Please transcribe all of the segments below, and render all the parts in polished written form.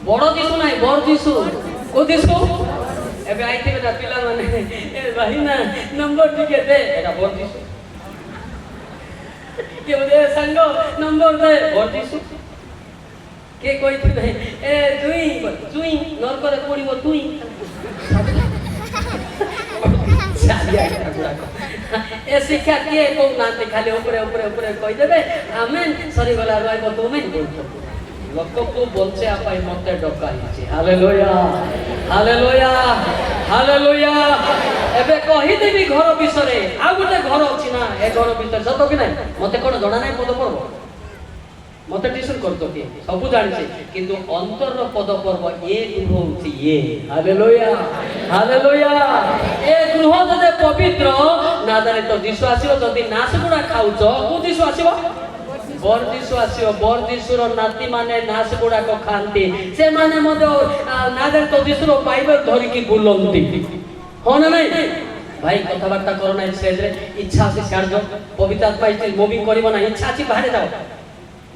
ବଡ଼ ଦିଶୁ ନାହିଁ ବର ଦିଶୁ କୋଉ ଦିଶୁ ଏବେ ଆଇଥିବେ ନା ପିଲାମାନେ ଏ ଭାଇ ନା ନମ୍ବର ଟିକେ ଦେ ଏଟା ବର ଦିଶୁ କିଏ ବୋଧେ ସାଙ୍ଗ ନମ୍ବର ଦେ ବର ଦିଶୁ କିଏ କହିଥିବେ ଏ ଜୁଇଁ ଜୁଇଁ ନରକରେ ପଡ଼ିବ ତୁଇଁ ଏ ଶିକ୍ଷା କିଏ କହୁନାହାନ୍ତି ଖାଲି ଉପରେ ଉପରେ ଉପରେ କହିଦେବେ ଆମେ ସରିଗଲା ରହିବ ତୁମେ ଲୋକକୁ ବଞ୍ଚେଇବା ପାଇଁ ମତେ ଡକା ହେଇଛି ହାଲେଲୁୟା ହାଲେଲୁୟା ହାଲେଲୁୟା ଏବେ କହିଦେବି ଘର ବିଷୟରେ ଆଉ ଗୋଟେ ଘର ଅଛି ନା ଏ ଘର ଭିତରେ ସତ କି ନାହିଁ ମତେ କ'ଣ ଜଣା ନାହିଁ ପଦ ପର୍ବ ମତେ ଟ୍ୟୁସନ କରୁଛ କିଏ ସବୁ ଜାଣିଛି କିନ୍ତୁ ଅନ୍ତରର ପଦ ପର୍ବ ଏ ଗୃହ ହଉଛି ଇଏ ହାଲେଲୁୟା ହାଲେଲୁୟା ଏ ଗୃହ ଯଦି ପବିତ୍ର ନା ଜାଣି ତ ଦିଶୁ ଆସିବ ଯଦି ନାଶ ଗୁଡା ଖାଉଛ କୋଉ ଦିଶୁ ଆସିବ ବର ଦିଶୁ ଆସିବ ବର ଦିଶୁର ନାତି ମାନେ ନାଶ ଗୁଡାକ ଖାଆନ୍ତି ସେମାନେ ମଧ୍ୟ ନା ଜାଣି ତ ଦିଶୁର ବାଇବେଲ ଧରିକି ବୁଲନ୍ତି ହଁ ନା ନାଇଁ ଭାଇ କଥାବାର୍ତ୍ତା କର ନାହିଁ ଷ୍ଟେଜରେ ଇଚ୍ଛା ଅଛି ସିଆଡ ଯାଅ ପବିତ୍ର ଆତ୍ମା ମୁଭିଂ କରିବ ନା ଇଚ୍ଛା ଅଛି ବାହାରେ ଯାଅ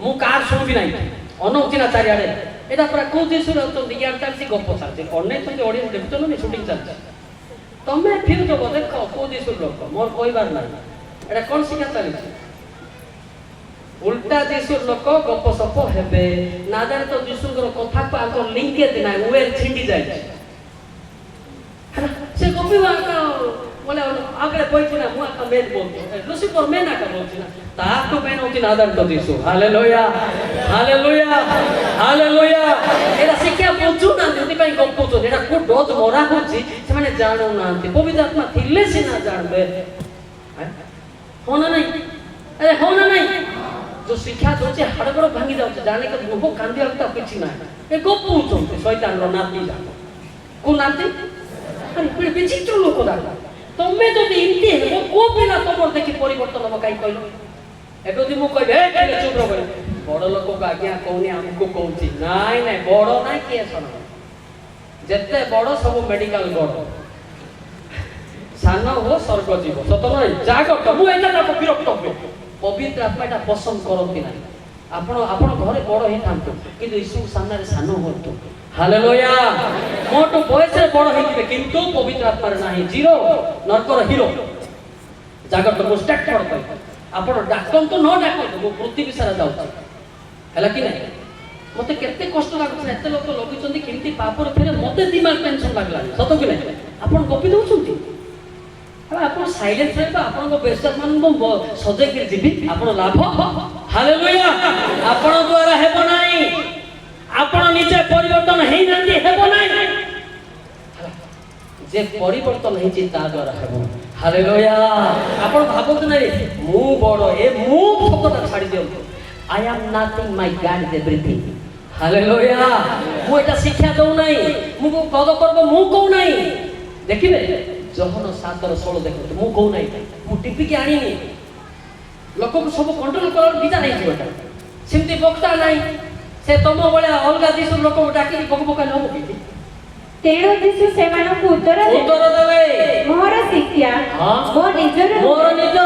ମୁଁ କାହାର ଶୁଣିବି ନାହିଁ ଅନଉଛି ନା ଚାରିଆଡ଼େ ଏଇଟା ପୁରା କୋଉ ଦିଶୁରେ ଅଛନ୍ତି ଇଆଡ଼େ ଚାଲିଛି ଗପ ଚାଲିଛି ଅନେଇଛନ୍ତି ଅଡ଼ିଏନ୍ସ ଦେଖୁଛନ୍ତି ନା ସୁଟିଂ ଚାଲିଛି ତମେ ଫିରୁଛ ଦେଖ କୋଉ ଦିଶୁର ଲୋକ ମୋର କହିବାର ନାହିଁ ଏଇଟା କ'ଣ ଶିକ୍ଷା ଚାଲିଛି ଉଲ୍ଟା ଦିଶୁର ଲୋକ ଗପ ସପ ହେବେ ନା ଜାଣେ ତ ଦିଶୁଙ୍କର କଥାକୁ ଆଙ୍କର ଲିଙ୍କେଜ ନାହିଁ ୱେଲ୍ ଛିଣ୍ଡି ଯାଇଛି ସେ ଗପିବା बोले आगे बैठी ना मुआ का मेन बोलते लुसिफर मेन आका बोलती ना तार तो मेन होती ना आदर तो दिसो हालेलुया हालेलुया हालेलुया एरा शिक्षा बुझु ना जति पई गप्पु तो एरा को डोज मोरा होची से माने जानो ना पवित्र आत्मा थिले सिना जानबे होना नहीं अरे होना नहीं जो शिक्षा दोचे हड़बड़ भांगी जाउचे जाने के मुह कांदी आउता किछि ना ए गप्पु तो शैतान रो नाती जानो को नाती अरे बड़े विचित्र लोक दादा तुम्हें तो इनती है वो को बिना तुम देखि परिवर्तन हम कहीं कहलो एबे दि मु कहबे ए चुप रह बड़ लोक को आज्ञा कहनी हमको कहूची नाई नाई बड़ नाई के सुन जत्ते बड़ सब मेडिकल बड़ सान हो स्वर्ग जीव सत नहीं जाग मु एटा ना विरक्त पवित्र आत्मा एटा पसंद करती ना आपण आपण घरे बड़ हे थांतो किंतु यीशु सामने सान होतो हालेलुया मोटो बयस रे बड़ हेतिबे किंतु पवित्र आत्मा रे नाही जीरो नरकर हीरो जागर तो स्टार्ट कर पई आपण डाकन तो न डाकन मो पृथ्वी सारा जाउची हला कि नाही मते केते कष्ट लागुछ एते लोक लगिचंदी किंती पापर फेरे मते दिमाग टेंशन लागला सतो कि नाही आपण कॉपी दउचंती हला आपण साइलेंस रे आपण को बेस्टर मान को सजे के जीवी आपण लाभ हालेलुया आपण द्वारा हेबो नाही आपण निजे परिवर्तन हेई नांती हेबो नाही जे परिवर्तन हेची ता द्वारा हेबो हालेलुया आपण भाबत नाही मु बडो ए मु फकटा छाडी दियो I am nothing my God is everything hallelujah मु एटा शिक्षा दउ नाही मु को पद करब मु को नाही देखिबे जहन 7:16 देखो मु को नाही मु टिपी के आनी नी लोक को सब कंट्रोल करर बिजा नाही जीवटा सिमती बक्ता नाही से तम बळे अलगा दिसु लोक डाकी पक पक न मुकी तेरो दिसु सेमान को उत्तर देले मोर शिक्षा मोर निजर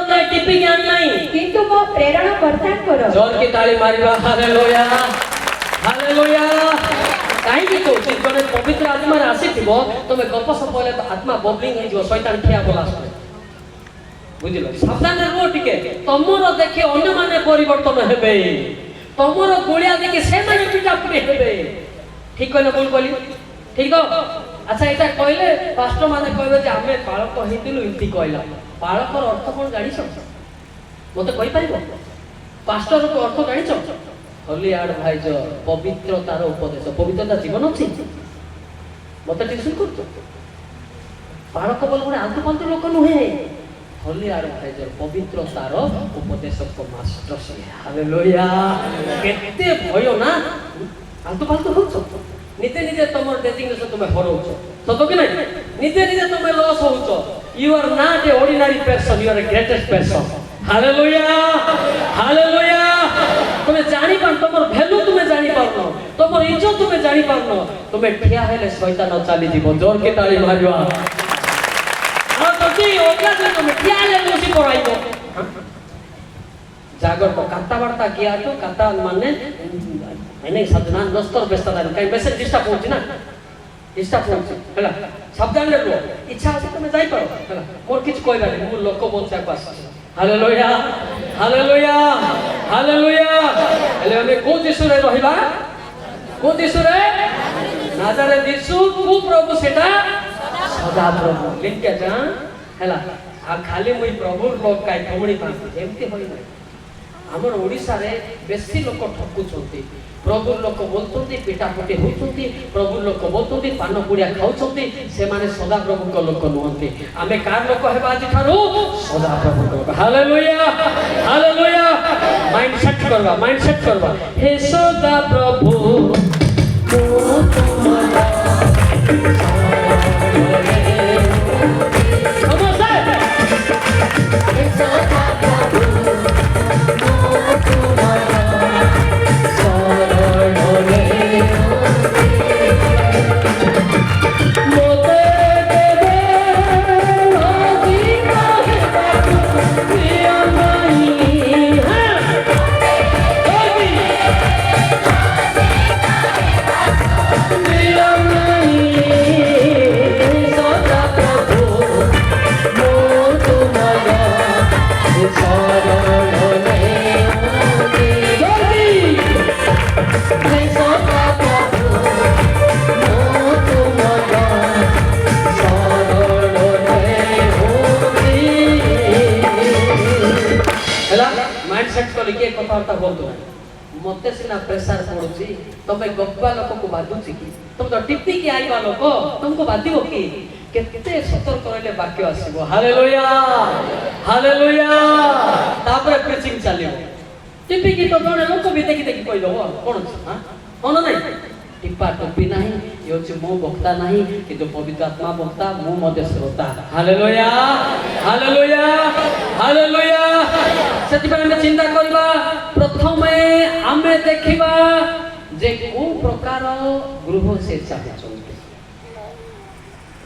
नाही टिपी ज्ञान नाही किंतु मो प्रेरणा करता करो जोर की ताली मारिबा हालेलुया हालेलुया काई की तो जने पवित्र आत्मा रे आसीथिबो तमे गप सपले तो आत्मा बबलिंग हे जो शैतान ठिया बोला बुझिलो सावधान रो टिके तमरो देखि अन्य माने परिवर्तन हेबे तमरो गोलिया देखि से माने पिटा पिटे हेबे ठीक कहले बोल बोली ठीक हो अच्छा एटा कहले पास्टर माने कहबे जे हमें बालक हेतिलु इति कहला बालकर अर्थ कोन जानि छ मते कहि परिबो पास्टर को अर्थ जानि छ होली आड भाई जो पवित्रतार उपदेश पवित्रता जीवन अछि मते टिउशन करतो बालक बोल गुणे आलतू फालतू लोक नुहे होली आड भाई जो पवित्रतार उपदेश को मास्टर से हालेलुया केते भयो ना आलतू फालतू होछ निजे निजे तमर डेजिग्नेशन तुमे हरोछ सतो कि नहीं निजे निजे तुमे लॉस होछ you are not a ordinary person you are a greatest person hallelujah hallelujah तुमे जानि पार तमर वैल्यू तुमे जानि पारनो तमर इज्जत तुमे जानि पारनो तुमे ठिया हेले शैतान चाली जीवो जोर के ताली मारिबा आ तती ओका से तुमे ठिया हेले दोषी पराइबो जागर तो कथा वार्ता किया तो कथा माने नहीं साधना नस्तर व्यस्तता कहीं मेसेज डिस्टर्ब होची ना डिस्टर्ब होची हला सावधान रहबो इच्छा আছে তুমি যাই পারো হলা মোর কিছু কইবা নাই মোর লোক বলছে পাস হালেলুয়া হালেলুয়া হালেলুয়া এলে আমি কোন যিশুরে রহিবা কোন যিশুরে নাজারেথ যিশু কো প্রভু সেটা সদা প্রভু লিখকে যা হলা আর খালি মই প্রভুর লোক কাই কমড়ি পাস এমতি হই না আমার ওড়িশা রে বেশি লোক ঠকুছন্তি প্রভুর লোক বলছন্তি পিটাপটি হউছন্তি প্রভুর লোক বলছন্তি পান পুড়িয়া খাউছন্তি সেমানে সদা প্রভুଙ୍କ লোক নুহନ୍ତି আমি কার লোক হেবা আজি ঠারু সদা প্রভুଙ୍କ লোক হালেলুয়া হালেলুয়া মাইন্ডসেট করবা হে সদা প্রভু कथबार्ता बोलतो मते सिना प्रेशर पड़ुची तमे गप्पा लोक को बाधुची कि तुम तो टिप्पी की आईवा लोक तुमको बाधिबो कि केते सतर्क रहले वाक्य आसीबो हालेलुया हालेलुया तापर प्रीचिंग चलिबो टिप्पी की तो जने लोक भी देखि देखि कहि दबो कोन हां कोन नै टिप्पा टप्पी नाही यो जे मो वक्ता नाही किंतु पवित्र आत्मा वक्ता मो मध्य श्रोता हालेलुया हालेलुया हालेलुया सेति पर हम चिंता करबा प्रथमे आमे देखिबा जे को प्रकार गृह से चाहछन